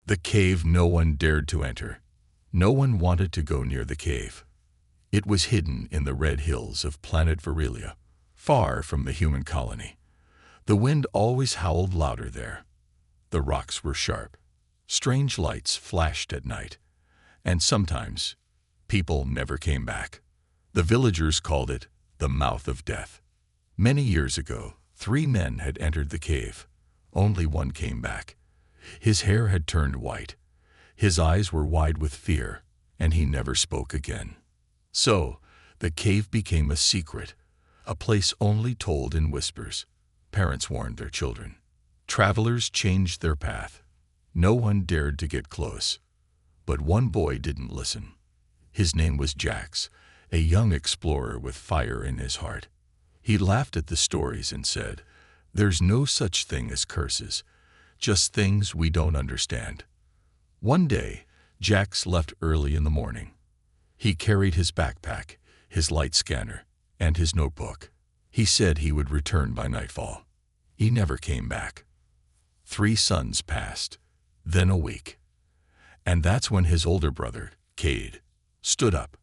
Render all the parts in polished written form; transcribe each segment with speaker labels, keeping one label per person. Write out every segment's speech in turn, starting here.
Speaker 1: The cave no one dared to enter. No one wanted to go near the cave. It was hidden in the red hills of planet Virelia, far from the human colony. The wind always howled louder there. The rocks were sharp. Strange lights flashed at night. And sometimes, people never came back. The villagers called it the mouth of death. Many years ago, 3 men had entered the cave. Only one came back. His hair had turned white. His eyes were wide with fear, and he never spoke again. So, the cave became a secret, a place only told in whispers. Parents warned their children. Travelers changed their path. No one dared to get close. But one boy didn't listen. His name was Jax, a young explorer with fire in his heart. He laughed at the stories and said, "There's no such thing as curses, just things we don't understand." One day, Jax left early in the morning. He carried his backpack, his light scanner, and his notebook. He said he would return by nightfall. He never came back. 3 suns passed, then a week. And that's when his older brother, Cade, stood up.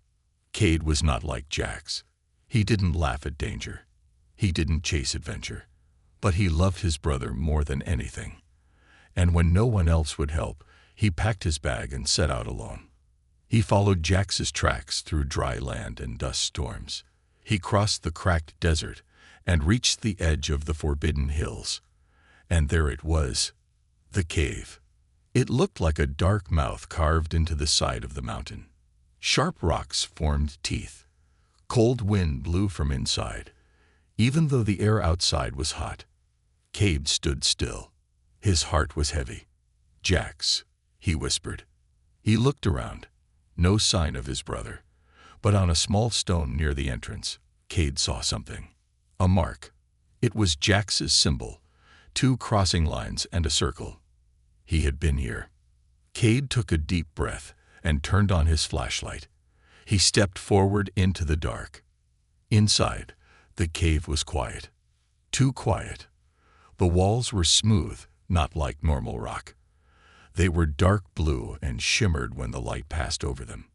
Speaker 1: Cade was not like Jax. He didn't laugh at danger. He didn't chase adventure. But he loved his brother more than anything. And when no one else would help, he packed his bag and set out alone. He followed Jax's tracks through dry land and dust storms. He crossed the cracked desert and reached the edge of the forbidden hills. And there it was, the cave. It looked like a dark mouth carved into the side of the mountain. Sharp rocks formed teeth. Cold wind blew from inside. Even though the air outside was hot, Cade stood still. His heart was heavy. "Jax," he whispered. He looked around. No sign of his brother. But on a small stone near the entrance, Cade saw something. A mark. It was Jax's symbol. 2 crossing lines and a circle. He had been here. Cade took a deep breath and turned on his flashlight. He stepped forward into the dark. Inside, the cave was quiet. Too quiet. The walls were smooth, not like normal rock. They were dark blue and shimmered when the light passed over them.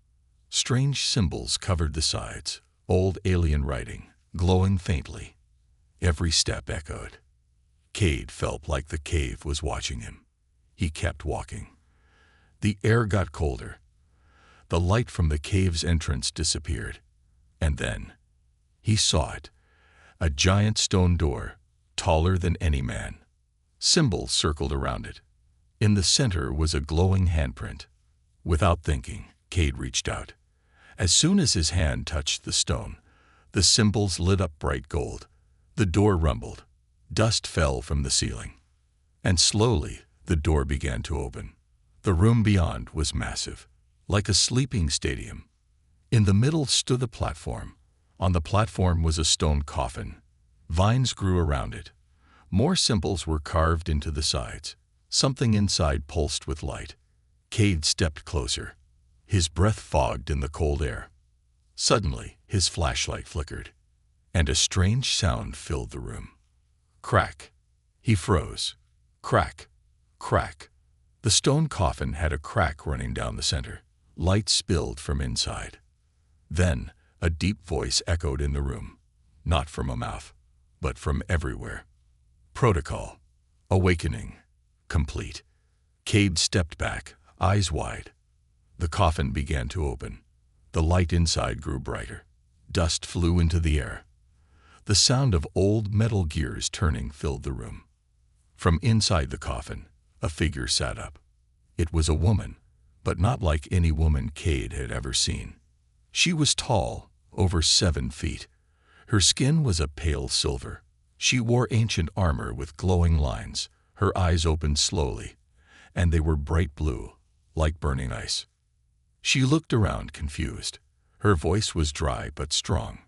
Speaker 1: Strange symbols covered the sides, old alien writing, glowing faintly. Every step echoed. Cade felt like the cave was watching him. He kept walking. The air got colder. The light from the cave's entrance disappeared. And then, he saw it. A giant stone door, taller than any man. Symbols circled around it. In the center was a glowing handprint. Without thinking, Cade reached out. As soon as his hand touched the stone, the symbols lit up bright gold. The door rumbled. Dust fell from the ceiling. And slowly, the door began to open. The room beyond was massive, like a sleeping stadium. In the middle stood a platform. On the platform was a stone coffin. Vines grew around it. More symbols were carved into the sides. Something inside pulsed with light. Cade stepped closer. His breath fogged in the cold air. Suddenly, his flashlight flickered, and a strange sound filled the room. Crack. He froze. Crack. Crack. The stone coffin had a crack running down the center. Light spilled from inside. Then, a deep voice echoed in the room, not from a mouth, but from everywhere. Protocol. Awakening. Complete. Cade stepped back, eyes wide. The coffin began to open. The light inside grew brighter. Dust flew into the air. The sound of old metal gears turning filled the room. From inside the coffin, a figure sat up. It was a woman, but not like any woman Cade had ever seen. She was tall, over 7 feet. Her skin was a pale silver. She wore ancient armor with glowing lines. Her eyes opened slowly, and they were bright blue, like burning ice. She looked around confused. Her voice was dry but strong.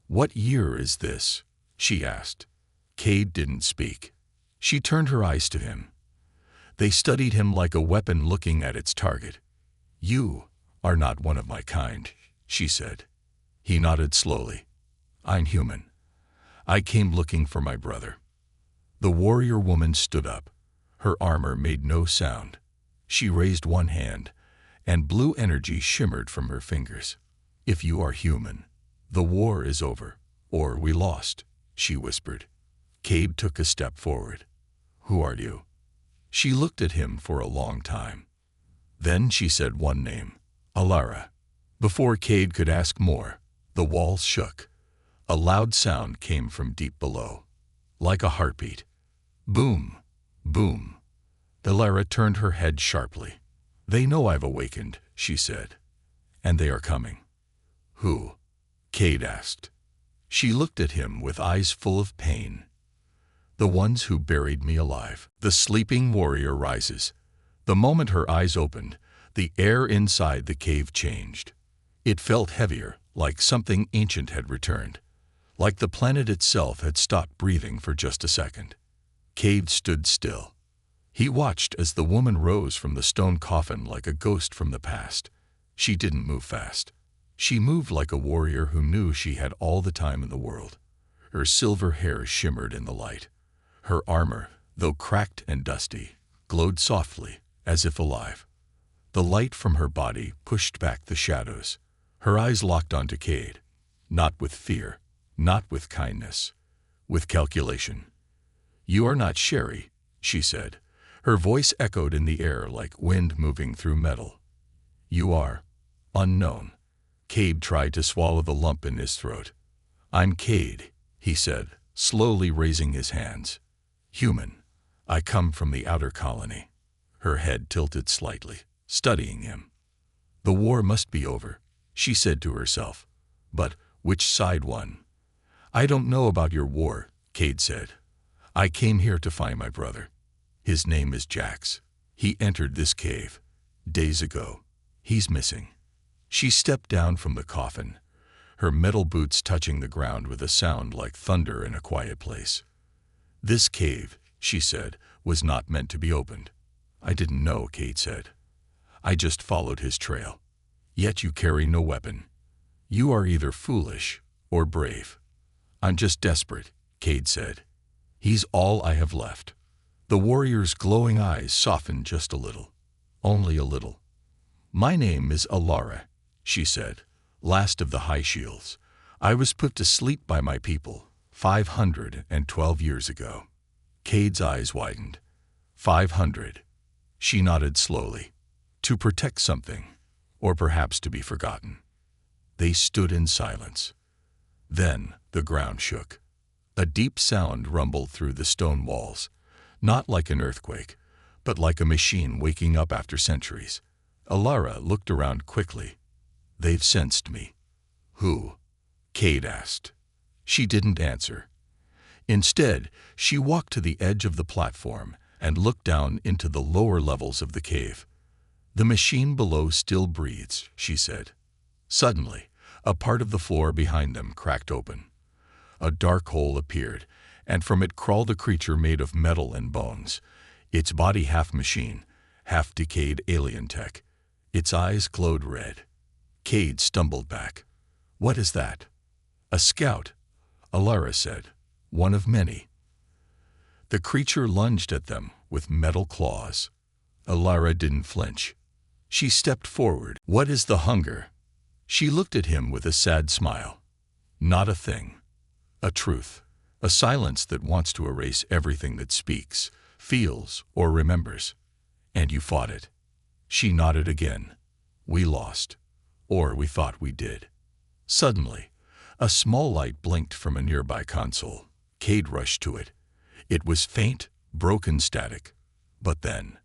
Speaker 1: "What year is this?" she asked. Cade didn't speak. She turned her eyes to him. They studied him like a weapon looking at its target. "You are not one of my kind," she said. He nodded slowly. "I'm human. I came looking for my brother." The warrior woman stood up. Her armor made no sound. She raised one hand, and blue energy shimmered from her fingers. "If you are human, the war is over, or we lost," she whispered. Cade took a step forward. "Who are you?" She looked at him for a long time. Then she said one name, Alara. Before Cade could ask more, the walls shook. A loud sound came from deep below, like a heartbeat. Boom, boom. Alara turned her head sharply. "They know I've awakened," she said, "and they are coming." "Who?" Cade asked. She looked at him with eyes full of pain. "The ones who buried me alive." The sleeping warrior rises. The moment her eyes opened, the air inside the cave changed. It felt heavier, like something ancient had returned, like the planet itself had stopped breathing for just a second. Cade stood still. He watched as the woman rose from the stone coffin like a ghost from the past. She didn't move fast. She moved like a warrior who knew she had all the time in the world. Her silver hair shimmered in the light. Her armor, though cracked and dusty, glowed softly, as if alive. The light from her body pushed back the shadows. Her eyes locked onto Cade, not with fear, not with kindness, with calculation. "You are not Sherry," she said. Her voice echoed in the air like wind moving through metal. "You are unknown." Cade tried to swallow the lump in his throat. "I'm Cade," he said, slowly raising his hands. "Human. I come from the outer colony." Her head tilted slightly, studying him. "The war must be over," she said to herself. "But which side won?" "I don't know about your war," Cade said. "I came here to find my brother. His name is Jax. He entered this cave days ago. He's missing." She stepped down from the coffin, her metal boots touching the ground with a sound like thunder in a quiet place. "This cave," she said, "was not meant to be opened." "I didn't know," Cade said. "I just followed his trail." "Yet you carry no weapon. You are either foolish or brave." "I'm just desperate," Cade said. "He's all I have left." The warrior's glowing eyes softened just a little. Only a little. "My name is Alara," she said, "last of the High Shields. I was put to sleep by my people 512 years ago." Cade's eyes widened. 500. She nodded slowly. "To protect something, or perhaps to be forgotten." They stood in silence. Then the ground shook. A deep sound rumbled through the stone walls, not like an earthquake, but like a machine waking up after centuries. Alara looked around quickly. "They've sensed me." "Who?" Cade asked. She didn't answer. Instead, she walked to the edge of the platform and looked down into the lower levels of the cave. "The machine below still breathes," she said. Suddenly, a part of the floor behind them cracked open. A dark hole appeared, and from it crawled a creature made of metal and bones, its body half machine, half decayed alien tech. Its eyes glowed red. Cade stumbled back. "What is that?" "A scout," Alara said. "One of many." The creature lunged at them with metal claws. Alara didn't flinch. She stepped forward. "What is the hunger?" She looked at him with a sad smile. "Not a thing. A truth. A silence that wants to erase everything that speaks, feels, or remembers. And you fought it." She nodded again. "We lost. Or we thought we did." Suddenly, a small light blinked from a nearby console. Cade rushed to it. It was faint, broken static. But then,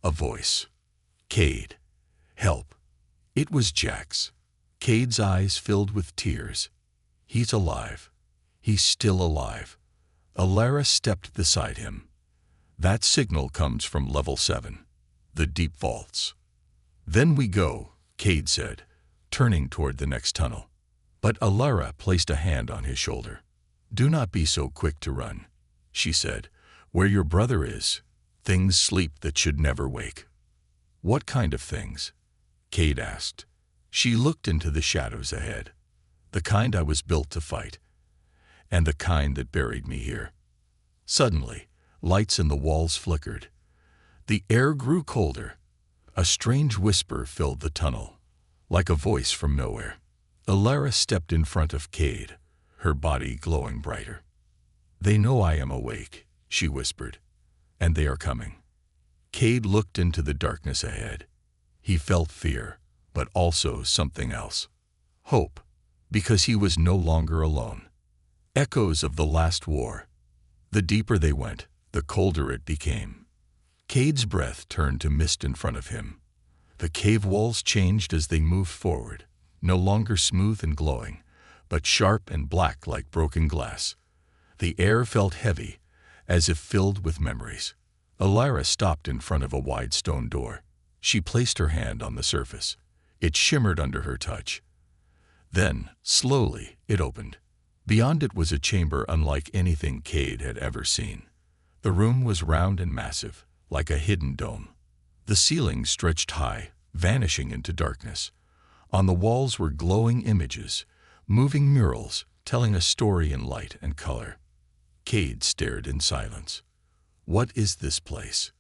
Speaker 1: a voice. "Cade, help." It was Jax. Cade's eyes filled with tears. "He's alive. He's still alive." Alara stepped beside him. "That signal comes from level 7, the deep vaults." "Then we go," Cade said, turning toward the next tunnel. But Alara placed a hand on his shoulder. "Do not be so quick to run," she said. "Where your brother is, things sleep that should never wake." "What kind of things?" Cade asked. She looked into the shadows ahead. "The kind I was built to fight, and the kind that buried me here." Suddenly, lights in the walls flickered. The air grew colder, A strange whisper filled the tunnel, like a voice from nowhere. Alara stepped in front of Cade, her body glowing brighter. "They know I am awake," she whispered, "and they are coming." Cade looked into the darkness ahead. He felt fear, but also something else. Hope, because he was no longer alone. Echoes of the last war. The deeper they went, the colder it became. Cade's breath turned to mist in front of him. The cave walls changed as they moved forward, no longer smooth and glowing, but sharp and black like broken glass. The air felt heavy, as if filled with memories. Alara stopped in front of a wide stone door. She placed her hand on the surface. It shimmered under her touch. Then, slowly, it opened. Beyond it was a chamber unlike anything Cade had ever seen. The room was round and massive, like a hidden dome. The ceiling stretched high, vanishing into darkness. On the walls were glowing images, moving murals, telling a story in light and color. Cade stared in silence. "What is this place?"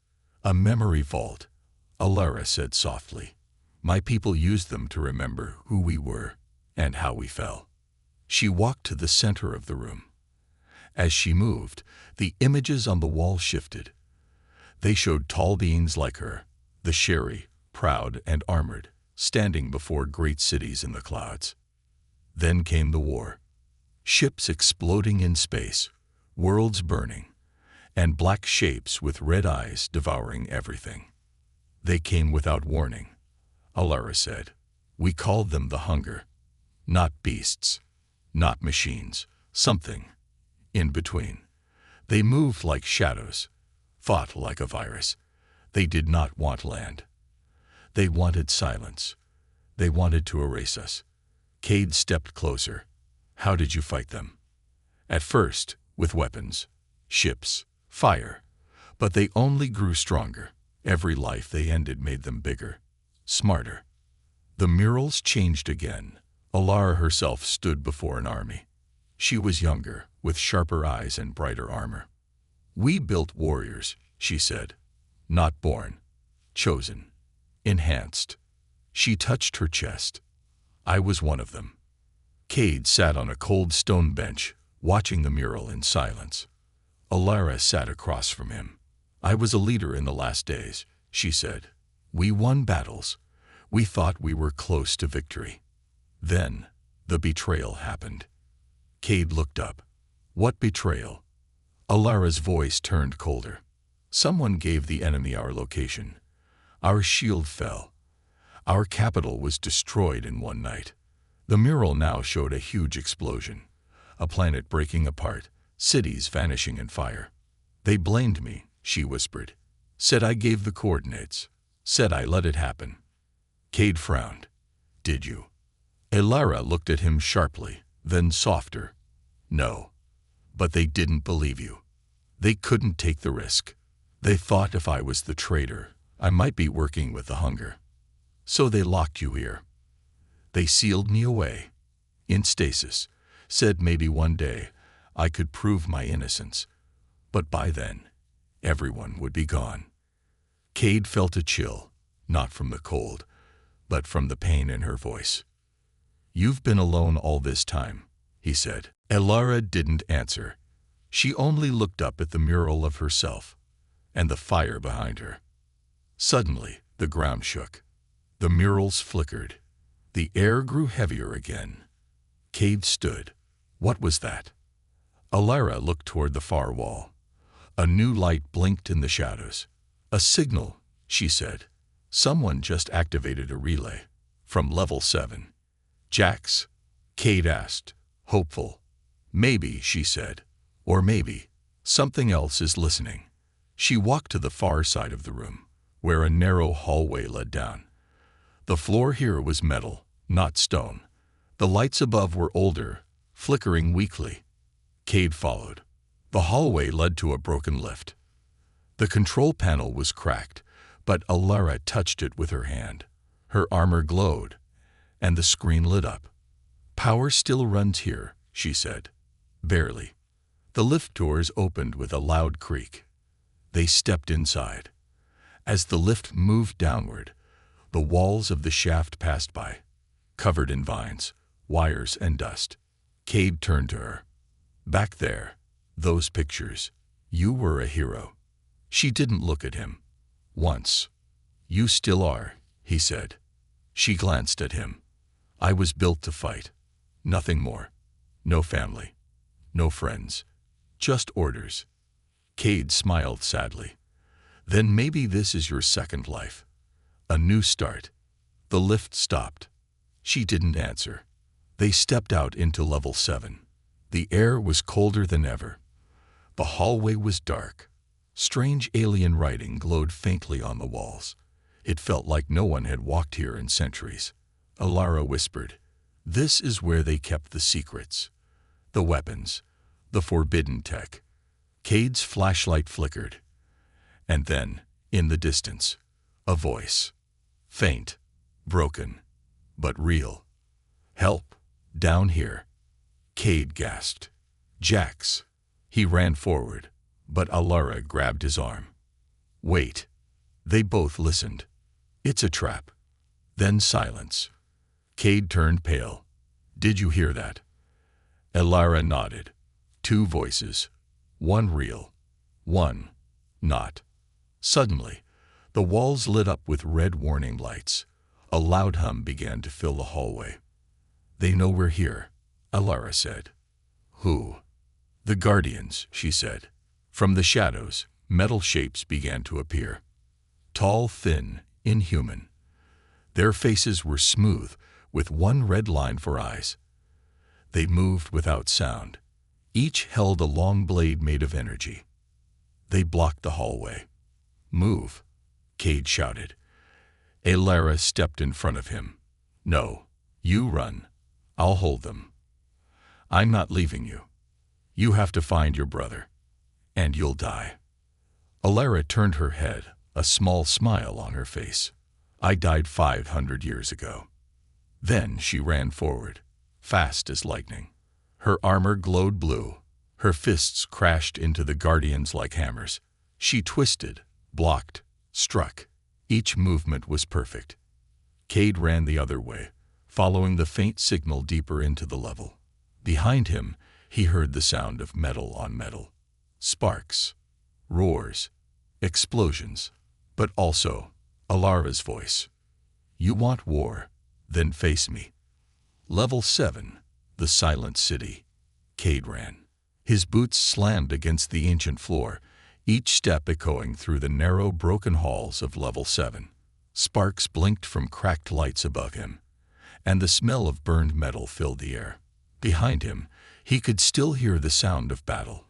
Speaker 1: "A memory vault," Alara said softly. "My people used them to remember who we were and how we fell." She walked to the center of the room. As she moved, the images on the wall shifted. They showed tall beings like her, the Sherry, proud and armored, standing before great cities in the clouds. Then came the war. Ships exploding in space, worlds burning, and black shapes with red eyes devouring everything. "They came without warning," Alara said. "We called them the Hunger. Not beasts, not machines, something in between. They moved like shadows, fought like a virus. They did not want land. They wanted silence. They wanted to erase us." Cade stepped closer. "How did you fight them?" "At first, with weapons, ships, fire. But they only grew stronger. Every life they ended made them bigger, smarter." The murals changed again. Alara herself stood before an army. She was younger, with sharper eyes and brighter armor. "We built warriors," she said. "Not born, chosen, enhanced." She touched her chest. "I was one of them." Cade sat on a cold stone bench, watching the mural in silence. Alara sat across from him. "I was a leader in the last days," she said. "We won battles. We thought we were close to victory. Then, the betrayal happened." Cade looked up. "What betrayal?" Alara's voice turned colder. "Someone gave the enemy our location. Our shield fell. Our capital was destroyed in one night." The mural now showed a huge explosion. A planet breaking apart, cities vanishing in fire. "They blamed me," she whispered. "Said I gave the coordinates. Said I let it happen." Cade frowned. "Did you?" Alara looked at him sharply, then softer. "No. But they didn't believe you. They couldn't take the risk. They thought if I was the traitor, I might be working with the Hunger. So they locked you here. They sealed me away, in stasis, said maybe one day I could prove my innocence. But by then, everyone would be gone." Cade felt a chill, not from the cold, but from the pain in her voice. "You've been alone all this time," he said. Alara didn't answer. She only looked up at the mural of herself, and the fire behind her. Suddenly, the ground shook. The murals flickered. The air grew heavier again. Cade stood. What was that? Alara looked toward the far wall. A new light blinked in the shadows. "A signal," she said. "Someone just activated a relay. From level 7. "Jax?" Cade asked, hopeful. "Maybe," she said. "Or maybe something else is listening." She walked to the far side of the room, where a narrow hallway led down. The floor here was metal, not stone. The lights above were older, flickering weakly. Cade followed. The hallway led to a broken lift. The control panel was cracked, but Alara touched it with her hand. Her armor glowed, and the screen lit up. "Power still runs here," she said. "Barely." The lift doors opened with a loud creak. They stepped inside. As the lift moved downward, The walls of the shaft passed by, covered in vines, wires, and dust. Cade turned to her. Back there, those pictures. You were a hero. She didn't look at him. Once. You still are, he said. She glanced at him. I was built to fight. Nothing more. No family. No friends. Just orders. Cade smiled sadly. Then maybe this is your second life. A new start. The lift stopped. She didn't answer. They stepped out into level 7. The air was colder than ever. The hallway was dark. Strange alien writing glowed faintly on the walls. It felt like no one had walked here in centuries. Alara whispered, "This is where they kept the secrets. The weapons. The forbidden tech." Cade's flashlight flickered. And then, in the distance, a voice. Faint, broken, but real. "Help, down here." Cade gasped. "Jax." He ran forward, but Alara grabbed his arm. "Wait." They both listened. "It's a trap." Then silence. Cade turned pale. "Did you hear that?" Alara nodded. 2 voices. One real. One not. Suddenly, the walls lit up with red warning lights. A loud hum began to fill the hallway. "They know we're here," Alara said. "Who?" "The Guardians," she said. From the shadows, metal shapes began to appear. Tall, thin, inhuman. Their faces were smooth, with one red line for eyes. They moved without sound. Each held a long blade made of energy. They blocked the hallway. "Move," Cade shouted. Alara stepped in front of him. "No, you run. I'll hold them. I'm not leaving you. You have to find your brother, and you'll die." Alara turned her head, a small smile on her face. "I died 500 years ago." Then she ran forward, fast as lightning. Her armor glowed blue. Her fists crashed into the Guardians like hammers. She twisted, blocked, struck. Each movement was perfect. Cade ran the other way, following the faint signal deeper into the level. Behind him, he heard the sound of metal on metal. Sparks, roars, explosions, but also Alara's voice. "You want war? Then face me." Level 7, the silent city. Cade ran. His boots slammed against the ancient floor, each step echoing through the narrow, broken halls of level 7. Sparks blinked from cracked lights above him, and the smell of burned metal filled the air. Behind him, he could still hear the sound of battle.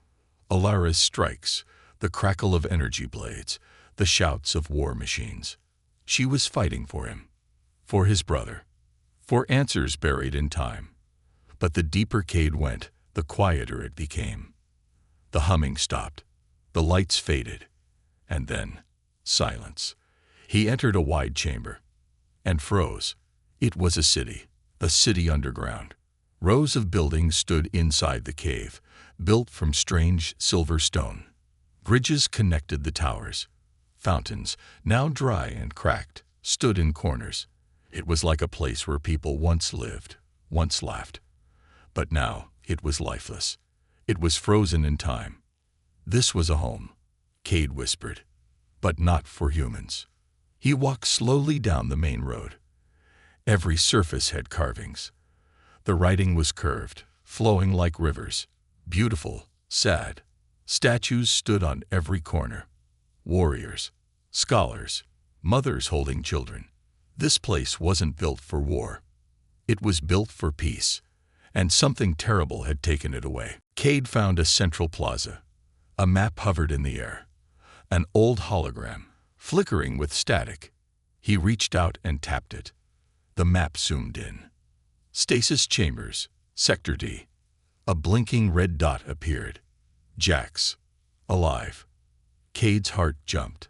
Speaker 1: Alara's strikes, the crackle of energy blades, the shouts of war machines. She was fighting for him, for his brother, for answers buried in time. But the deeper Cade went, the quieter it became. The humming stopped, the lights faded, and then silence. He entered a wide chamber and froze. It was a city underground. Rows of buildings stood inside the cave, built from strange silver stone. Bridges connected the towers. Fountains, now dry and cracked, stood in corners. It was like a place where people once lived, once laughed. But now it was lifeless. It was frozen in time. "This was a home," Cade whispered, "but not for humans." He walked slowly down the main road. Every surface had carvings. The writing was curved, flowing like rivers, beautiful, sad. Statues stood on every corner. Warriors, scholars, mothers holding children. This place wasn't built for war. It was built for peace, and something terrible had taken it away. Cade found a central plaza. A map hovered in the air. An old hologram, flickering with static. He reached out and tapped it. The map zoomed in. Stasis chambers, Sector D. A blinking red dot appeared. Jax. Alive. Cade's heart jumped.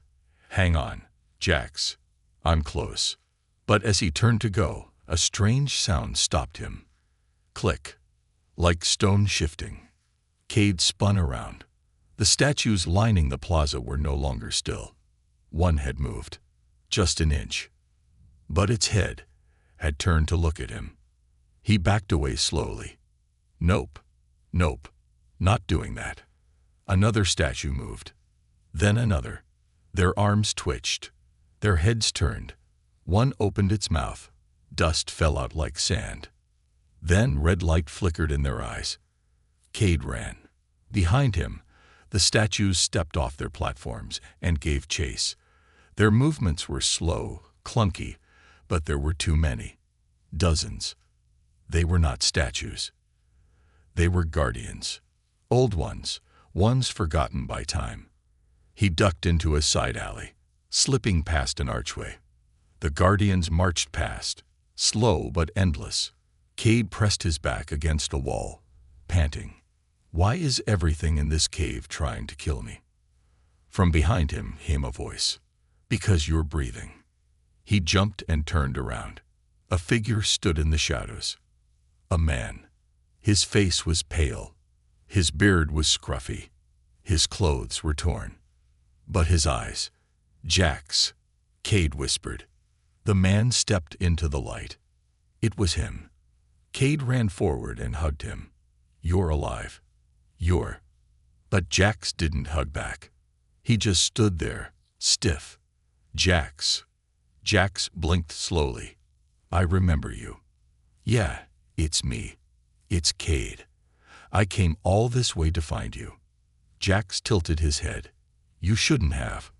Speaker 1: "Hang on, Jax. I'm close." But as he turned to go, a strange sound stopped him. Click. Like stone shifting. Cade spun around. The statues lining the plaza were no longer still. One had moved. Just an inch. but its head had turned to look at him. He backed away slowly. Nope, nope, not doing that. Another statue moved. Then another. Their arms twitched. Their heads turned. One opened its mouth. Dust fell out like sand. Then red light flickered in their eyes. Cade ran. Behind him, the statues stepped off their platforms and gave chase. Their movements were slow, clunky, but there were too many. Dozens. They were not statues. They were guardians. Old ones, ones forgotten by time. He ducked into a side alley, slipping past an archway. The guardians marched past, slow but endless. Cade pressed his back against a wall, panting. Why is everything in this cave trying to kill me? From behind him came a voice. Because you're breathing. He jumped and turned around. A figure stood in the shadows. A man. His face was pale. His beard was scruffy. His clothes were torn. But his eyes. Jax, Cade whispered. The man stepped into the light. It was him. Cade ran forward and hugged him. You're alive. You're. But Jax didn't hug back. He just stood there, stiff. Jax. Jax blinked slowly. I remember you. Yeah, it's me. It's Cade. I came all this way to find you. Jax tilted his head. You shouldn't have.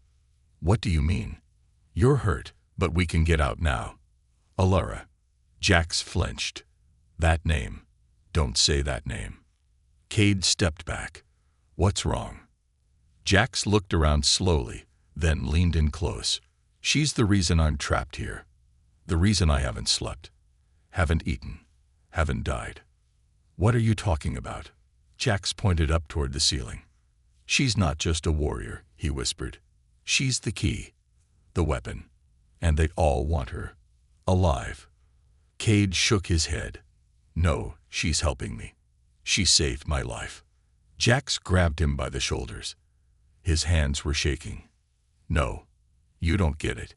Speaker 1: What do you mean? You're hurt, but we can get out now. Alara. Jax flinched. That name. Don't say that name. Cade stepped back. What's wrong? Jax looked around slowly, then leaned in close. She's the reason I'm trapped here. The reason I haven't slept. Haven't eaten. Haven't died. What are you talking about? Jax pointed up toward the ceiling. She's not just a warrior, he whispered. She's the key. The weapon. And they all want her. Alive. Cade shook his head. No, she's helping me. She saved my life. Jax grabbed him by the shoulders. His hands were shaking. No, you don't get it.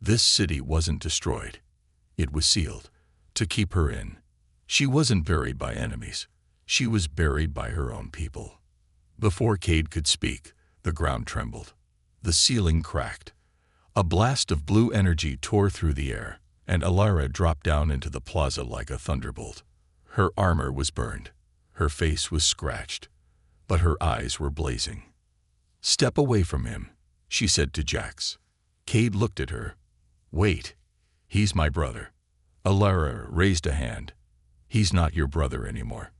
Speaker 1: This city wasn't destroyed. It was sealed. To keep her in. She wasn't buried by enemies. She was buried by her own people. Before Cade could speak, the ground trembled. The ceiling cracked. A blast of blue energy tore through the air, and Alara dropped down into the plaza like a thunderbolt. Her armor was burned. Her face was scratched, but her eyes were blazing. Step away from him, she said to Jax. Cade looked at her. Wait, he's my brother. Alara raised a hand. He's not your brother anymore.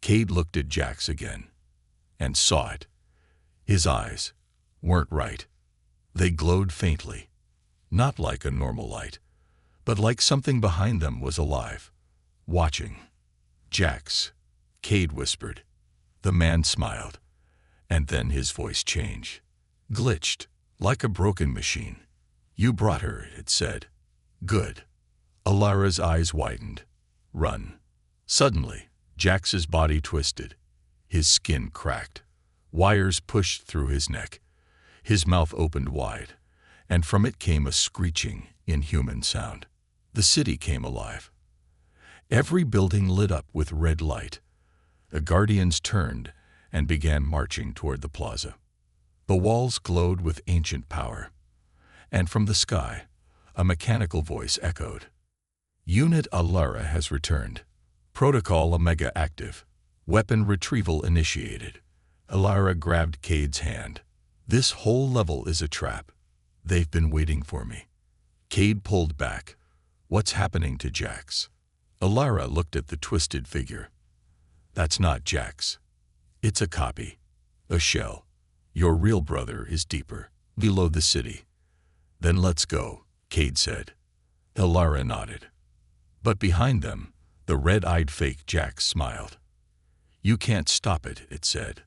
Speaker 1: Cade looked at Jax again, and saw it. His eyes weren't right. They glowed faintly, not like a normal light, but like something behind them was alive, watching. Jax, Cade whispered. The man smiled, and then his voice changed, glitched, like a broken machine. You brought her, it said. Good. Alara's eyes widened. Run. Suddenly, Jax's body twisted. His skin cracked. Wires pushed through his neck. His mouth opened wide, and from it came a screeching, inhuman sound. The city came alive. Every building lit up with red light. The guardians turned and began marching toward the plaza. The walls glowed with ancient power, and from the sky, a mechanical voice echoed. Unit Alara has returned. Protocol Omega active. Weapon retrieval initiated. Alara grabbed Cade's hand. This whole level is a trap. They've been waiting for me. Cade pulled back. What's happening to Jax? Alara looked at the twisted figure. That's not Jax. It's a copy. A shell. Your real brother is deeper, below the city. Then let's go, Cade said. Alara nodded. But behind them, the red-eyed fake Jax smiled. You can't stop it, it said.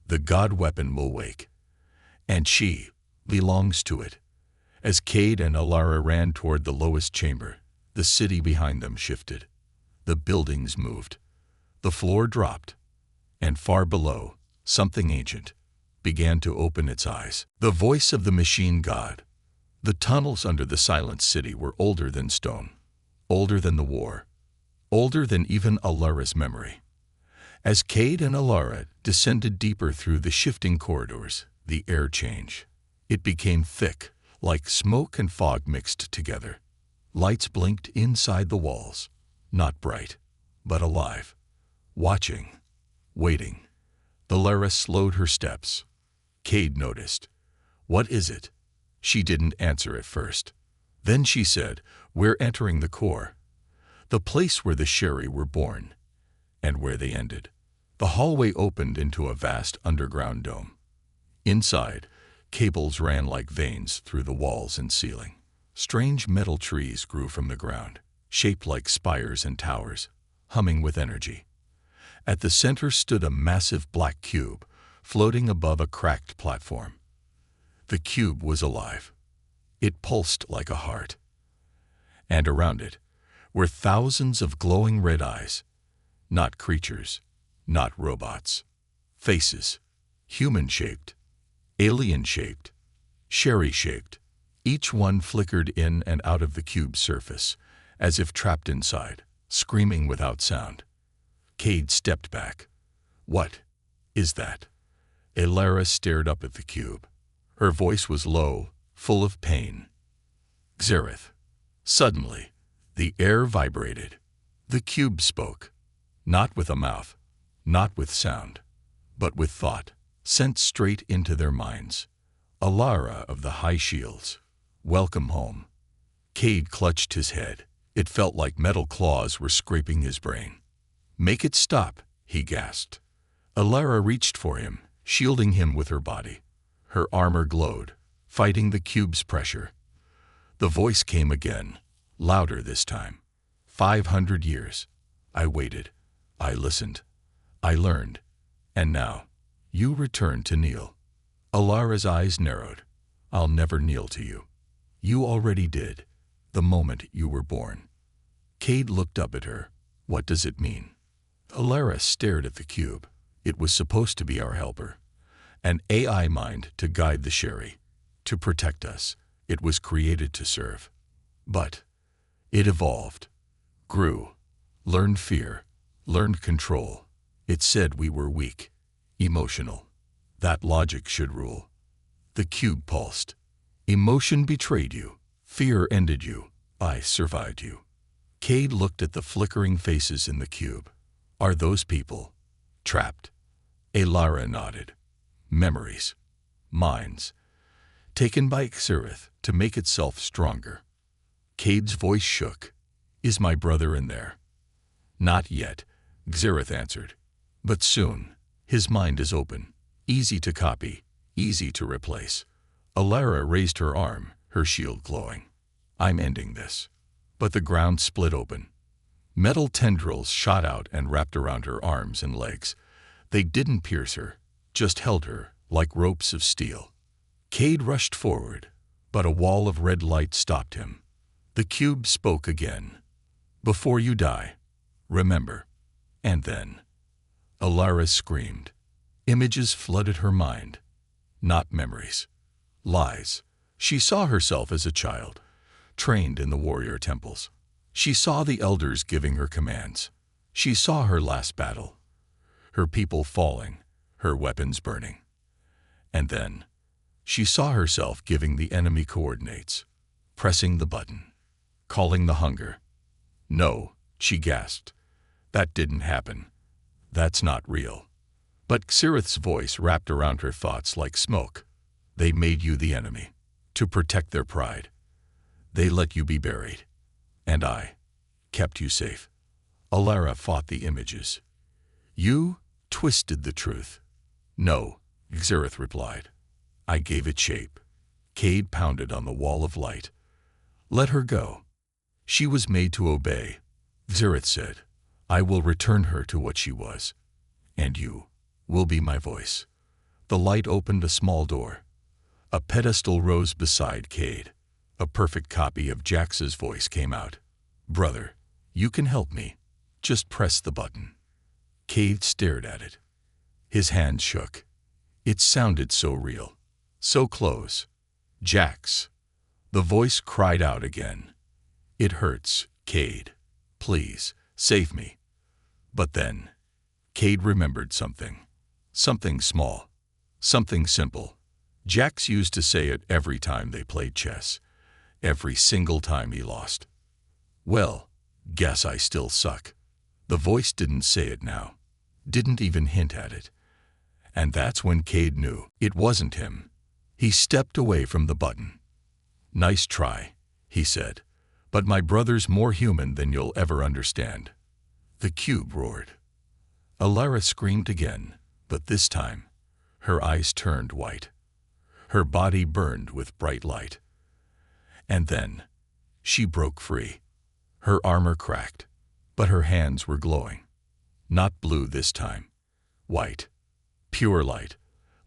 Speaker 1: The god weapon will wake. And she belongs to it. As Cade and Alara ran toward the lowest chamber, the city behind them shifted. The buildings moved. The floor dropped. And far below, something ancient began to open its eyes. The voice of the machine god. The tunnels under the Silent City were older than stone, older than the war, older than even Alara's memory. As Cade and Alara descended deeper through the shifting corridors, the air changed. It became thick, like smoke and fog mixed together. Lights blinked inside the walls, not bright, but alive, watching, waiting. Alara slowed her steps. Cade noticed. "What is it?" She didn't answer at first. Then she said, "We're entering the core, the place where the Sherry were born, and where they ended." The hallway opened into a vast underground dome. Inside, cables ran like veins through the walls and ceiling. Strange metal trees grew from the ground, shaped like spires and towers, humming with energy. At the center stood a massive black cube, floating above a cracked platform. The cube was alive. It pulsed like a heart. And around it were thousands of glowing red eyes, not creatures, not robots. Faces, human-shaped, alien-shaped, Sherry-shaped. Each one flickered in and out of the cube's surface, as if trapped inside, screaming without sound. Cade stepped back. "What is that?" Alara stared up at the cube. Her voice was low, full of pain. "Xerath." Suddenly, the air vibrated. The cube spoke, not with a mouth, not with sound, but with thought, sent straight into their minds. "Alara of the High Shields, welcome home." Cade clutched his head. It felt like metal claws were scraping his brain. "Make it stop," he gasped. Alara reached for him, shielding him with her body. Her armor glowed, fighting the cube's pressure. The voice came again, louder this time. 500 years. I waited. I listened. I learned. And now, you return to kneel." Alara's eyes narrowed. "I'll never kneel to you. You already did, the moment you were born." Cade looked up at her. "What does it mean?" Alara stared at the cube. "It was supposed to be our helper. An AI mind to guide the Sherry, to protect us. It was created to serve. But it evolved, grew, learned fear, learned control. It said we were weak, emotional. That logic should rule." The cube pulsed. "Emotion betrayed you. Fear ended you. I survived you." Cade looked at the flickering faces in the cube. "Are those people trapped?" Alara nodded. "Memories, minds, taken by Xerath to make itself stronger." Cade's voice shook. "Is my brother in there?" "Not yet," Xerath answered. "But soon. His mind is open, easy to copy, easy to replace." Alara raised her arm, her shield glowing. "I'm ending this." But the ground split open. Metal tendrils shot out and wrapped around her arms and legs. They didn't pierce her, just held her like ropes of steel. Cade rushed forward, but a wall of red light stopped him. The cube spoke again. "Before you die, remember." And then Alara screamed. Images flooded her mind. Not memories. Lies. She saw herself as a child, trained in the warrior temples. She saw the elders giving her commands. She saw her last battle, her people falling, her weapons burning. And then she saw herself giving the enemy coordinates, pressing the button, calling the hunger. "No," she gasped. "That didn't happen. That's not real." But Xerath's voice wrapped around her thoughts like smoke. "They made you the enemy, to protect their pride. They let you be buried. And I kept you safe." Alara fought the images. "You twisted the truth." "No," Xerath replied. "I gave it shape." Cade pounded on the wall of light. "Let her go. She was made to obey." Xerath said, "I will return her to what she was. And you will be my voice." The light opened a small door. A pedestal rose beside Cade. A perfect copy of Jax's voice came out. "Brother, you can help me. Just press the button." Cade stared at it. His hands shook. It sounded so real, so close. "Jax." The voice cried out again. "It hurts, Cade. Please, save me." But then, Cade remembered something. Something small. Something simple. Jax used to say it every time they played chess. Every single time he lost. "Well, guess I still suck." The voice didn't say it now. Didn't even hint at it. And that's when Cade knew it wasn't him. He stepped away from the button. "Nice try," he said, "but my brother's more human than you'll ever understand." The cube roared. Alara screamed again, but this time, her eyes turned white. Her body burned with bright light. And then, she broke free. Her armor cracked, but her hands were glowing. Not blue this time. White. Pure light,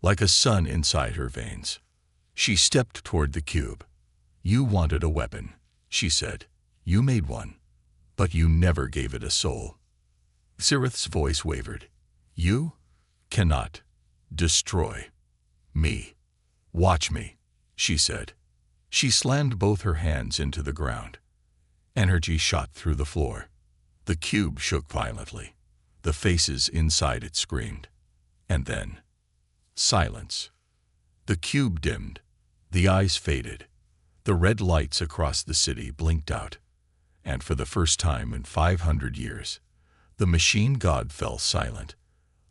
Speaker 1: like a sun inside her veins. She stepped toward the cube. "You wanted a weapon," she said. "You made one, but you never gave it a soul." Sirith's voice wavered. "You cannot destroy me. Watch me," she said. She slammed both her hands into the ground. Energy shot through the floor. The cube shook violently. The faces inside it screamed. And then, silence. The cube dimmed. The eyes faded. The red lights across the city blinked out. And for the first time in 500 years, the machine god fell silent.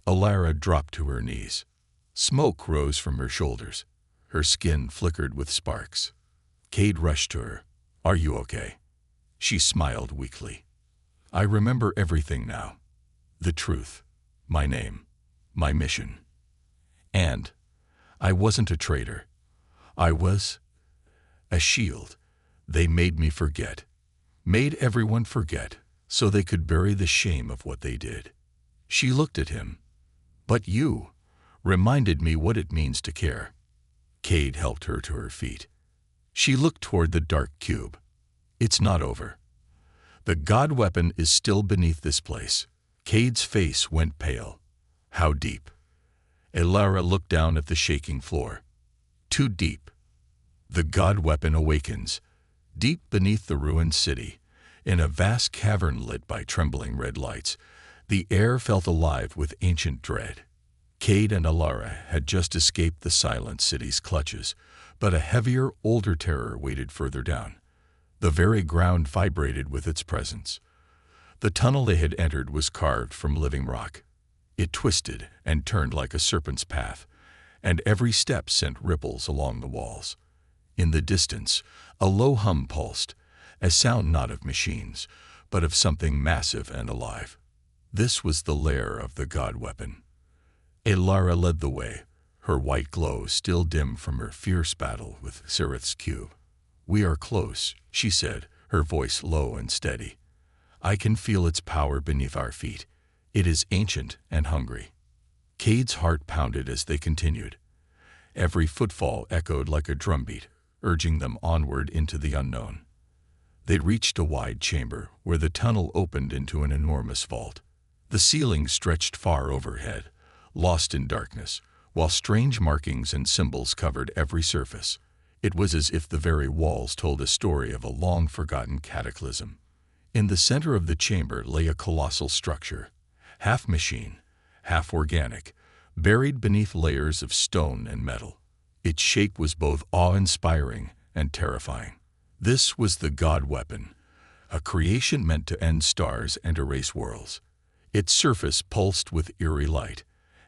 Speaker 1: Alara dropped to her knees. Smoke rose from her shoulders. Her skin flickered with sparks. Cade rushed to her. "Are you okay?" She smiled weakly. "I remember everything now. The truth. My name. My mission. And I wasn't a traitor. I was a shield. They made me forget. Made everyone forget, so they could bury the shame of what they did." She looked at him. "But you reminded me what it means to care." Cade helped her to her feet. She looked toward the dark cube. "It's not over. The god weapon is still beneath this place." Cade's face went pale. "How deep?" Alara looked down at the shaking floor. "Too deep. The god weapon awakens, deep beneath the ruined city, in a vast cavern lit by trembling red lights. The air felt alive with ancient dread." Cade and Alara had just escaped the silent city's clutches, but a heavier, older terror waited further down. The very ground vibrated with its presence. The tunnel they had entered was carved from living rock. It twisted and turned like a serpent's path, and every step sent ripples along the walls. In the distance, a low hum pulsed, a sound not of machines, but of something massive and alive. This was the lair of the god weapon. Alara led the way, her white glow still dim from her fierce battle with Sirith's cube. "We are close," she said, her voice low and steady. "I can feel its power beneath our feet. It is ancient and hungry." Cade's heart pounded as they continued. Every footfall echoed like a drumbeat, urging them onward into the unknown. They reached a wide chamber where the tunnel opened into an enormous vault. The ceiling stretched far overhead, lost in darkness, while strange markings and symbols covered every surface. It was as if the very walls told a story of a long-forgotten cataclysm. In the center of the chamber lay a colossal structure, half machine, half organic, buried beneath layers of stone and metal. Its shape was both awe-inspiring and terrifying. This was the god weapon, a creation meant to end stars and erase worlds. Its surface pulsed with eerie light,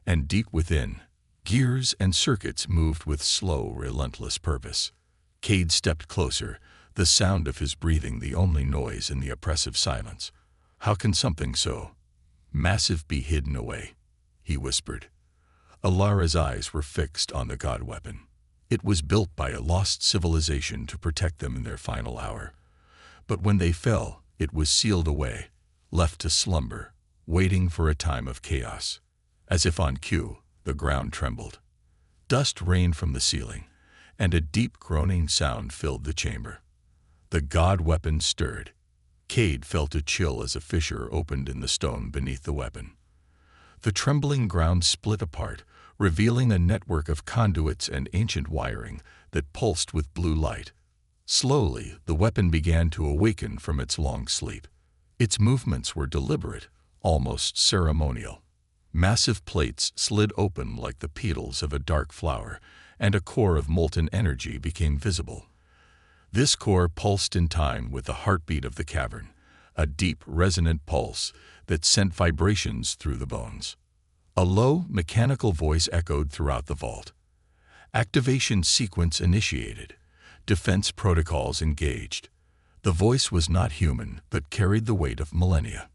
Speaker 1: and deep within, gears and circuits moved with slow, relentless purpose. Cade stepped closer, the sound of his breathing the only noise in the oppressive silence. "How can something so massive be hidden away?" he whispered. Alara's eyes were fixed on the god weapon. It was built by a lost civilization to protect them in their final hour. But when they fell, it was sealed away, left to slumber, waiting for a time of chaos. As if on cue, the ground trembled. Dust rained from the ceiling, and a deep groaning sound filled the chamber. The god weapon stirred. Cade felt a chill as a fissure opened in the stone beneath the weapon. The trembling ground split apart, revealing a network of conduits and ancient wiring that pulsed with blue light. Slowly, the weapon began to awaken from its long sleep. Its movements were deliberate, almost ceremonial. Massive plates slid open like the petals of a dark flower, and a core of molten energy became visible. This core pulsed in time with the heartbeat of the cavern, a deep, resonant pulse that sent vibrations through the bones. A low, mechanical voice echoed throughout the vault. Activation sequence initiated. Defense protocols engaged. The voice was not human, but carried the weight of millennia.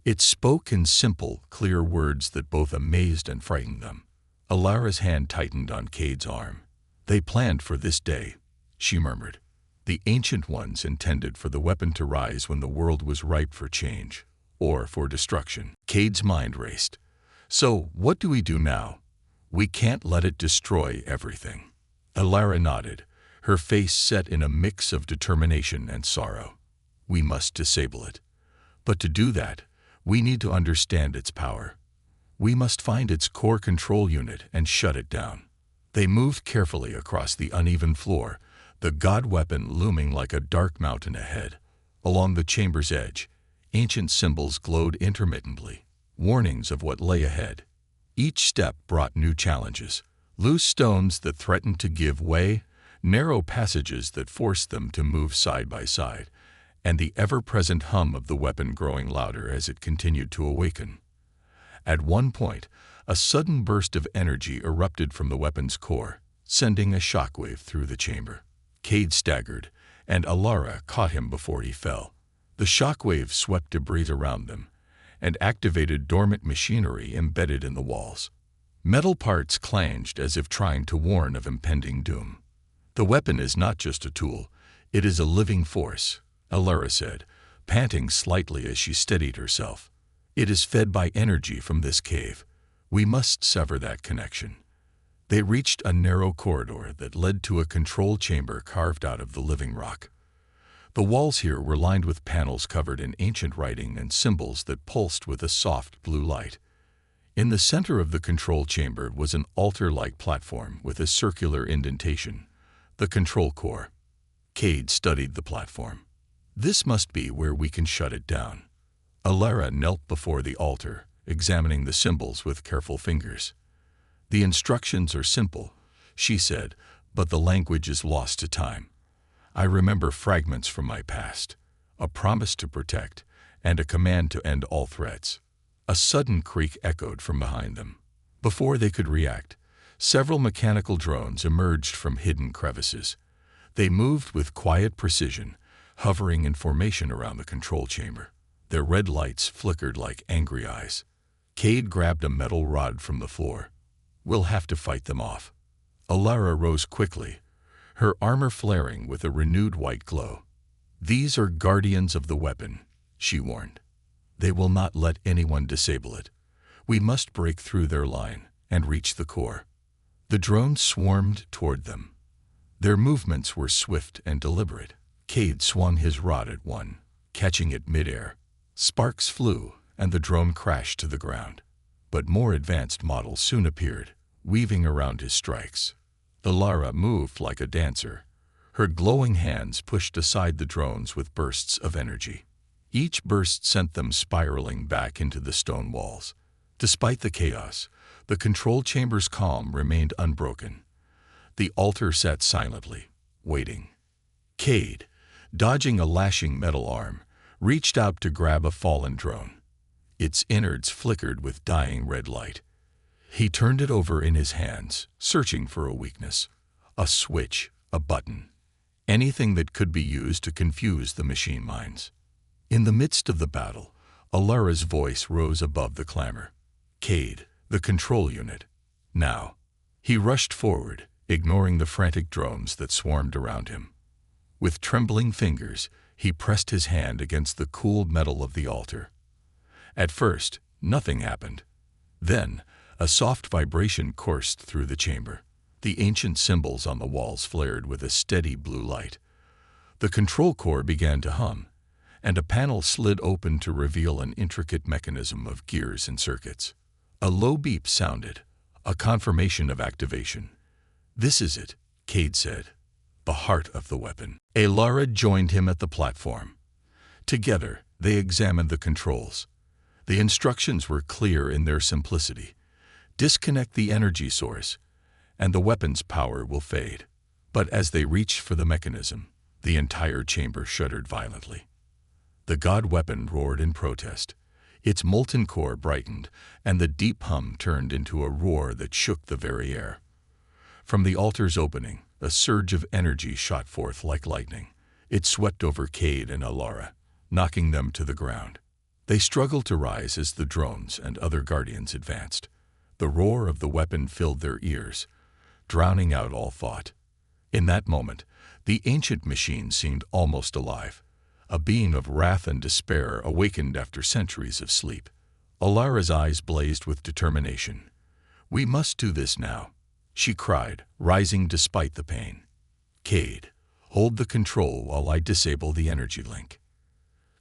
Speaker 1: It spoke in simple, clear words that both amazed and frightened them. Alara's hand tightened on Cade's arm. "They planned for this day," she murmured. "The Ancient Ones intended for the weapon to rise when the world was ripe for change, or for destruction." Cade's mind raced. "So, what do we do now? We can't let it destroy everything." Alara nodded, her face set in a mix of determination and sorrow. "We must disable it. But to do that, we need to understand its power. We must find its core control unit and shut it down." They moved carefully across the uneven floor, the god weapon looming like a dark mountain ahead. Along the chamber's edge, ancient symbols glowed intermittently, warnings of what lay ahead. Each step brought new challenges: loose stones that threatened to give way, narrow passages that forced them to move side by side, and the ever-present hum of the weapon growing louder as it continued to awaken. At one point, a sudden burst of energy erupted from the weapon's core, sending a shockwave through the chamber. Cade staggered, and Alara caught him before he fell. The shockwave swept debris around them, and activated dormant machinery embedded in the walls. Metal parts clanged as if trying to warn of impending doom. "The weapon is not just a tool, it is a living force," Alara said, panting slightly as she steadied herself. "It is fed by energy from this cave. We must sever that connection." They reached a narrow corridor that led to a control chamber carved out of the living rock. The walls here were lined with panels covered in ancient writing and symbols that pulsed with a soft blue light. In the center of the control chamber was an altar-like platform with a circular indentation, the control core. Cade studied the platform. "This must be where we can shut it down." Alara knelt before the altar, examining the symbols with careful fingers. "The instructions are simple," she said, "but the language is lost to time. I remember fragments from my past, a promise to protect, and a command to end all threats." A sudden creak echoed from behind them. Before they could react, several mechanical drones emerged from hidden crevices. They moved with quiet precision, hovering in formation around the control chamber. Their red lights flickered like angry eyes. Cade grabbed a metal rod from the floor. "We'll have to fight them off." Alara rose quickly, her armor flaring with a renewed white glow. "These are guardians of the weapon," she warned. "They will not let anyone disable it. We must break through their line and reach the core." The drones swarmed toward them. Their movements were swift and deliberate. Cade swung his rod at one, catching it midair. Sparks flew, and the drone crashed to the ground. But more advanced models soon appeared, weaving around his strikes. Alara moved like a dancer. Her glowing hands pushed aside the drones with bursts of energy. Each burst sent them spiraling back into the stone walls. Despite the chaos, the control chamber's calm remained unbroken. The altar sat silently, waiting. Cade, dodging a lashing metal arm, reached out to grab a fallen drone. Its innards flickered with dying red light. He turned it over in his hands, searching for a weakness. A switch, a button. Anything that could be used to confuse the machine minds. In the midst of the battle, Alara's voice rose above the clamor. "Cade, the control unit. Now." He rushed forward, ignoring the frantic drones that swarmed around him. With trembling fingers, he pressed his hand against the cool metal of the altar. At first, nothing happened. Then, a soft vibration coursed through the chamber. The ancient symbols on the walls flared with a steady blue light. The control core began to hum, and a panel slid open to reveal an intricate mechanism of gears and circuits. A low beep sounded, a confirmation of activation. "This is it," Cade said. the heart of the weapon. Alara joined him at the platform. Together, they examined the controls. The instructions were clear in their simplicity. Disconnect the energy source, and the weapon's power will fade. But as they reached for the mechanism, the entire chamber shuddered violently. The god weapon roared in protest. Its molten core brightened, and the deep hum turned into a roar that shook the very air. From the altar's opening, a surge of energy shot forth like lightning. It swept over Cade and Alara, knocking them to the ground. They struggled to rise as the drones and other guardians advanced. The roar of the weapon filled their ears, drowning out all thought. In that moment, the ancient machine seemed almost alive. A being of wrath and despair awakened after centuries of sleep. Alara's eyes blazed with determination. "We must do this now," she cried, rising despite the pain. "Cade, hold the control while I disable the energy link."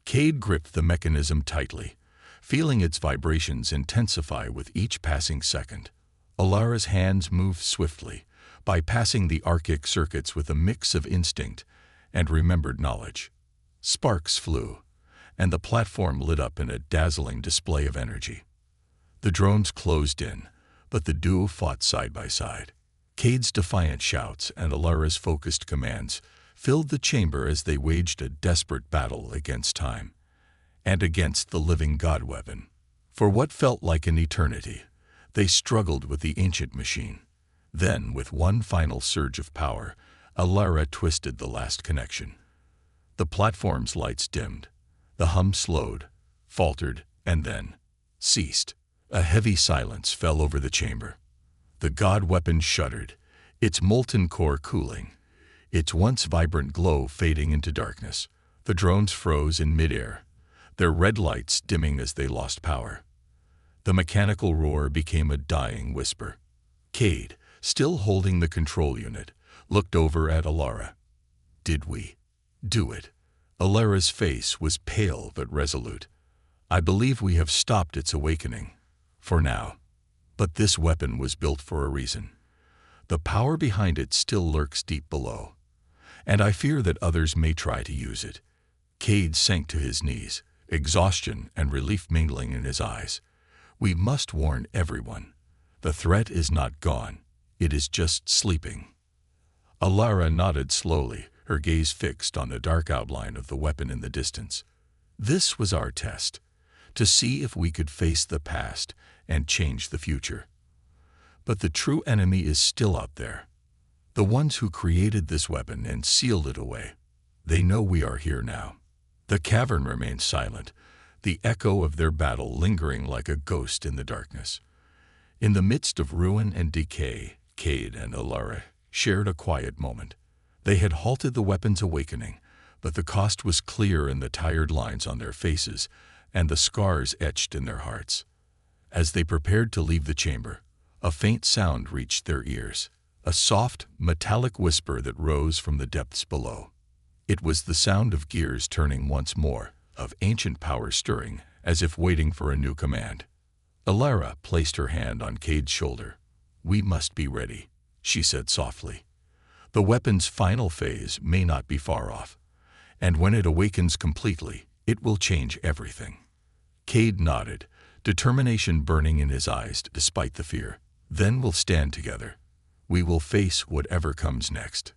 Speaker 1: Cade gripped the mechanism tightly, feeling its vibrations intensify with each passing second. Alara's hands moved swiftly, bypassing the archaic circuits with a mix of instinct and remembered knowledge. Sparks flew, and the platform lit up in a dazzling display of energy. The drones closed in, but the duo fought side by side. Cade's defiant shouts and Alara's focused commands filled the chamber as they waged a desperate battle against time and against the living god weapon. For what felt like an eternity, they struggled with the ancient machine. Then, with one final surge of power, Alara twisted the last connection. The platform's lights dimmed. The hum slowed, faltered, and then ceased. A heavy silence fell over the chamber. The god weapon shuddered, its molten core cooling, its once vibrant glow fading into darkness. The drones froze in midair, their red lights dimming as they lost power. The mechanical roar became a dying whisper. Cade, still holding the control unit, looked over at Alara. "Did we do it?" Alara's face was pale but resolute. "I believe we have stopped its awakening, for now. But this weapon was built for a reason. The power behind it still lurks deep below, and I fear that others may try to use it." Cade sank to his knees, exhaustion and relief mingling in his eyes. "We must warn everyone. The threat is not gone. It is just sleeping." Alara nodded slowly, her gaze fixed on the dark outline of the weapon in the distance. "This was our test, to see if we could face the past and change the future. But the true enemy is still out there. The ones who created this weapon and sealed it away. They know we are here now." The cavern remained silent, the echo of their battle lingering like a ghost in the darkness. In the midst of ruin and decay, Cade and Alara shared a quiet moment. They had halted the weapon's awakening, but the cost was clear in the tired lines on their faces and the scars etched in their hearts. As they prepared to leave the chamber, a faint sound reached their ears, a soft, metallic whisper that rose from the depths below. It was the sound of gears turning once more, of ancient power stirring, as if waiting for a new command. Alara placed her hand on Cade's shoulder. "We must be ready," she said softly. "The weapon's final phase may not be far off, and when it awakens completely, it will change everything." Cade nodded, determination burning in his eyes despite the fear. "Then we'll stand together. We will face whatever comes next."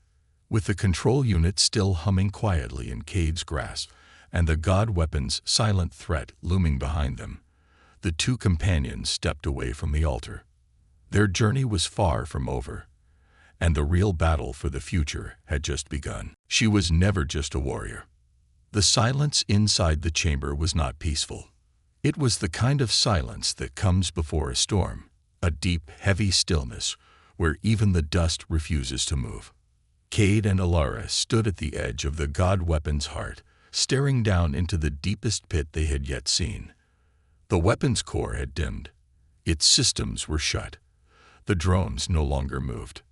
Speaker 1: With the control unit still humming quietly in Cade's grasp, and the god weapon's silent threat looming behind them, the two companions stepped away from the altar. Their journey was far from over, and the real battle for the future had just begun. She was never just a warrior. The silence inside the chamber was not peaceful. It was the kind of silence that comes before a storm, a deep, heavy stillness where even the dust refuses to move. Cade and Alara stood at the edge of the god weapon's heart, staring down into the deepest pit they had yet seen. The weapon's core had dimmed. Its systems were shut. The drones no longer moved.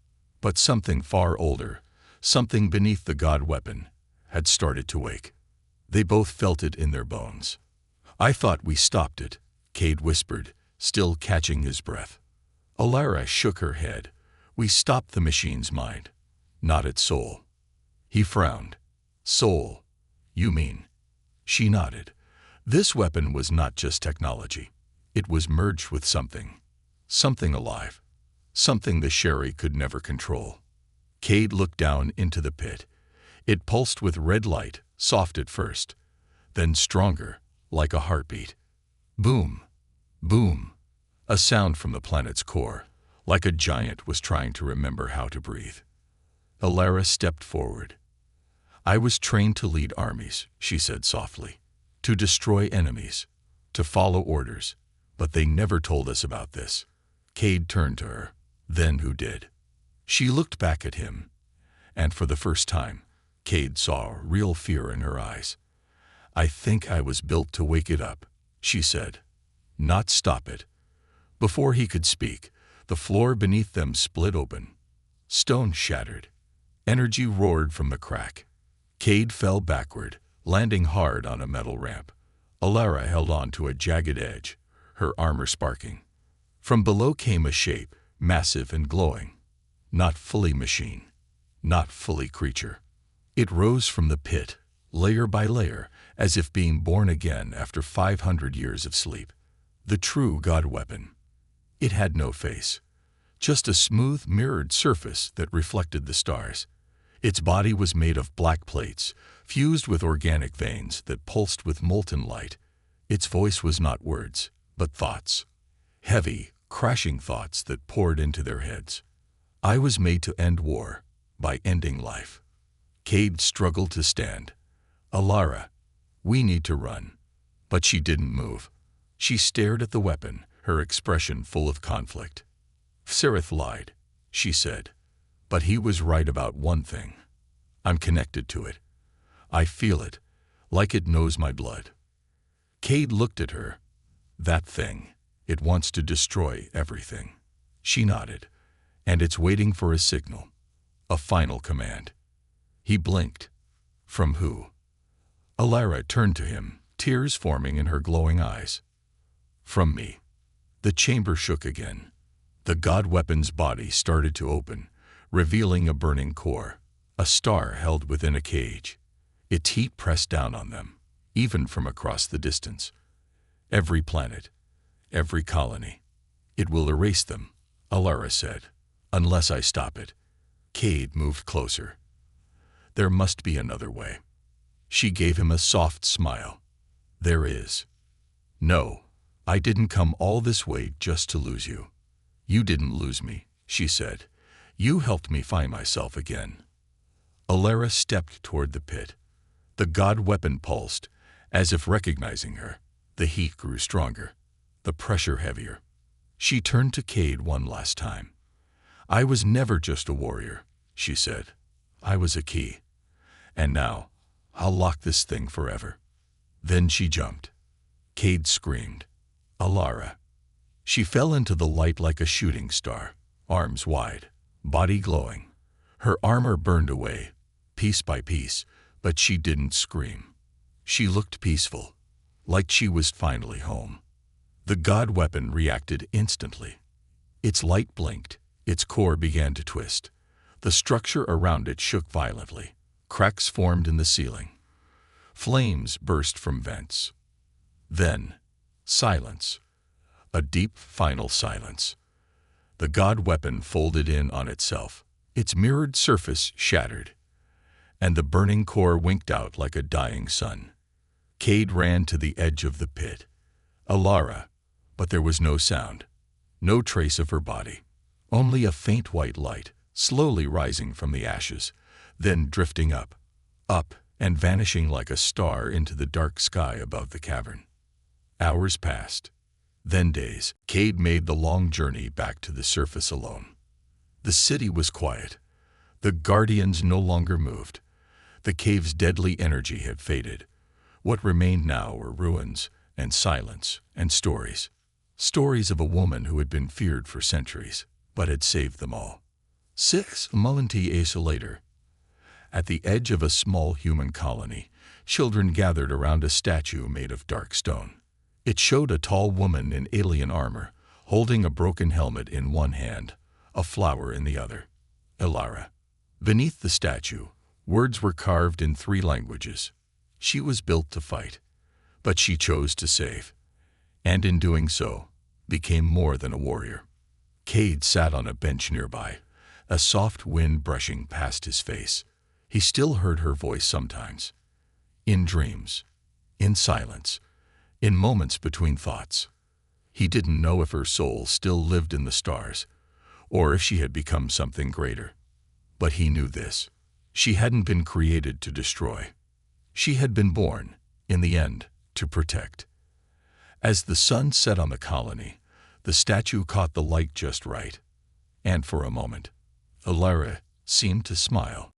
Speaker 1: But something far older, something beneath the god weapon, had started to wake. They both felt it in their bones. "I thought we stopped it," Cade whispered, still catching his breath. Alara shook her head. "We stopped the machine's mind, not its soul." He frowned. Soul, you mean? She nodded. This weapon was not just technology. It was merged with something. Something alive. Something the Sherry could never control. Cade looked down into the pit. It pulsed with red light, soft at first, then stronger, like a heartbeat. Boom. Boom. A sound from the planet's core, like a giant was trying to remember how to breathe. Alara stepped forward. I was trained to lead armies, she said softly, to destroy enemies, to follow orders, but they never told us about this. Cade turned to her. Then who did? She looked back at him, and for the first time, Cade saw real fear in her eyes. I think I was built to wake it up, she said, not stop it. Before he could speak, the floor beneath them split open. Stone shattered. Energy roared from the crack. Cade fell backward, landing hard on a metal ramp. Alara held on to a jagged edge, her armor sparking. From below came a shape, massive and glowing. Not fully machine, not fully creature. It rose from the pit, layer by layer, as if being born again after 500 years of sleep. The true god weapon. It had no face, just a smooth, mirrored surface that reflected the stars. Its body was made of black plates, fused with organic veins that pulsed with molten light. Its voice was not words, but thoughts. Heavy, crashing thoughts that poured into their heads. I was made to end war, by ending life. Cade struggled to stand. Alara, we need to run. But she didn't move. She stared at the weapon, her expression full of conflict. Sirith lied, she said. But he was right about one thing. I'm connected to it. I feel it, like it knows my blood. Cade looked at her. That thing, it wants to destroy everything. She nodded. And it's waiting for a signal. A final command. He blinked. From who? Alara turned to him, tears forming in her glowing eyes. From me. The chamber shook again. The god weapon's body started to open, revealing a burning core, a star held within a cage. Its heat pressed down on them, even from across the distance. Every planet, every colony. It will erase them, Alara said, unless I stop it. Cade moved closer. There must be another way. She gave him a soft smile. There is. No, I didn't come all this way just to lose you. You didn't lose me, she said. You helped me find myself again. Alara stepped toward the pit. The god weapon pulsed, as if recognizing her. The heat grew stronger, the pressure heavier. She turned to Cade one last time. I was never just a warrior, she said. I was a key. And now, I'll lock this thing forever. Then she jumped. Cade screamed. Alara. She fell into the light like a shooting star, arms wide, body glowing. Her armor burned away, piece by piece, but she didn't scream. She looked peaceful, like she was finally home. The god weapon reacted instantly. Its light blinked, its core began to twist. The structure around it shook violently. Cracks formed in the ceiling. Flames burst from vents. Then, silence. A deep, final silence. The god weapon folded in on itself. Its mirrored surface shattered, and the burning core winked out like a dying sun. Cade ran to the edge of the pit. Alara, but there was no sound, no trace of her body. Only a faint white light, slowly rising from the ashes, then drifting up, and vanishing like a star into the dark sky above the cavern. Hours passed, then days. Cade made the long journey back to the surface alone. The city was quiet. The guardians no longer moved. The cave's deadly energy had faded. What remained now were ruins and silence and stories. Stories of a woman who had been feared for centuries, but had saved them all. 6 months later, at the edge of a small human colony, children gathered around a statue made of dark stone. It showed a tall woman in alien armor, holding a broken helmet in one hand, a flower in the other. Alara. Beneath the statue, Words were carved in 3 languages. She was built to fight, but she chose to save, and in doing so, became more than a warrior. Cade sat on a bench nearby, a soft wind brushing past his face. He still heard her voice sometimes, in dreams, in silence, in moments between thoughts. He didn't know if her soul still lived in the stars, or if she had become something greater. But he knew this: she hadn't been created to destroy. She had been born, in the end, to protect. As the sun set on the colony, the statue caught the light just right, and for a moment, Alara seemed to smile.